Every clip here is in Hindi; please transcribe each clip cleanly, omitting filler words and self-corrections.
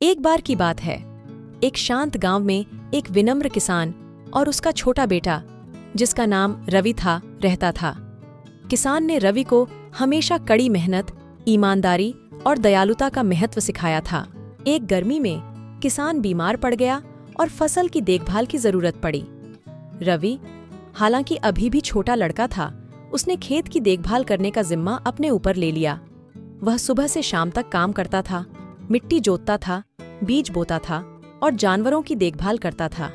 एक बार की बात है, एक शांत गांव में एक विनम्र किसान और उसका छोटा बेटा, जिसका नाम रवि था, रहता था। किसान ने रवि को हमेशा कड़ी मेहनत, ईमानदारी और दयालुता का महत्व सिखाया था। एक गर्मी में किसान बीमार पड़ गया और फसल की देखभाल की जरूरत पड़ी। रवि, हालांकि अभी भी छोटा लड़का था, उसने खेत की देखभाल करने का जिम्मा अपने ऊपर ले लिया। वह सुबह से शाम तक काम करता था, मिट्टी जोतता था, बीज बोता था और जानवरों की देखभाल करता था।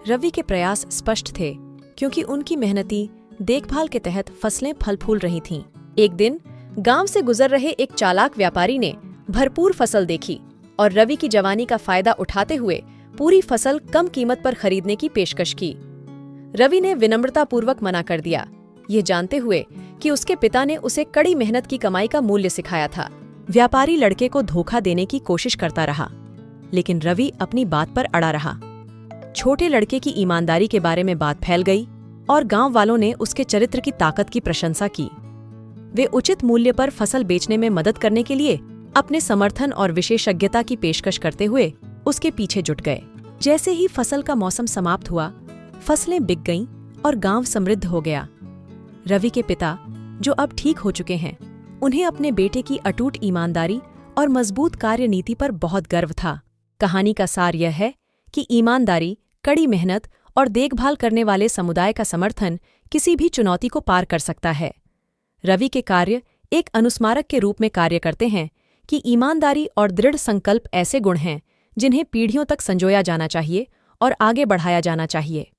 रवि के प्रयास स्पष्ट थे, क्योंकि उनकी मेहनती देखभाल के तहत फसलें फल फूल रही थीं। एक दिन गांव से गुजर रहे एक चालाक व्यापारी ने भरपूर फसल देखी और रवि की जवानी का फायदा उठाते हुए पूरी फसल कम कीमत पर खरीदने की पेशकश की। रवि ने विनम्रतापूर्वक मना कर दिया, ये जानते हुए कि उसके पिता ने उसे कड़ी मेहनत की कमाई का मूल्य सिखाया था। व्यापारी लड़के को धोखा देने की कोशिश करता रहा, लेकिन रवि अपनी बात पर अड़ा रहा। छोटे लड़के की ईमानदारी के बारे में बात फैल गई और गांव वालों ने उसके चरित्र की ताकत की प्रशंसा की। वे उचित मूल्य पर फसल बेचने में मदद करने के लिए अपने समर्थन और विशेषज्ञता की पेशकश करते हुए उसके पीछे जुट गए। जैसे ही फसल का मौसम समाप्त हुआ, फसलें बिक गईं और गांव समृद्ध हो गया। रवि के पिता, जो अब ठीक हो चुके हैं, उन्हें अपने बेटे की अटूट ईमानदारी और मजबूत कार्यनीति पर बहुत गर्व था। कहानी का सार यह है कि ईमानदारी, कड़ी मेहनत और देखभाल करने वाले समुदाय का समर्थन किसी भी चुनौती को पार कर सकता है। रवि के कार्य एक अनुस्मारक के रूप में कार्य करते हैं कि ईमानदारी और दृढ़ संकल्प ऐसे गुण हैं जिन्हें पीढ़ियों तक संजोया जाना चाहिए और आगे बढ़ाया जाना चाहिए।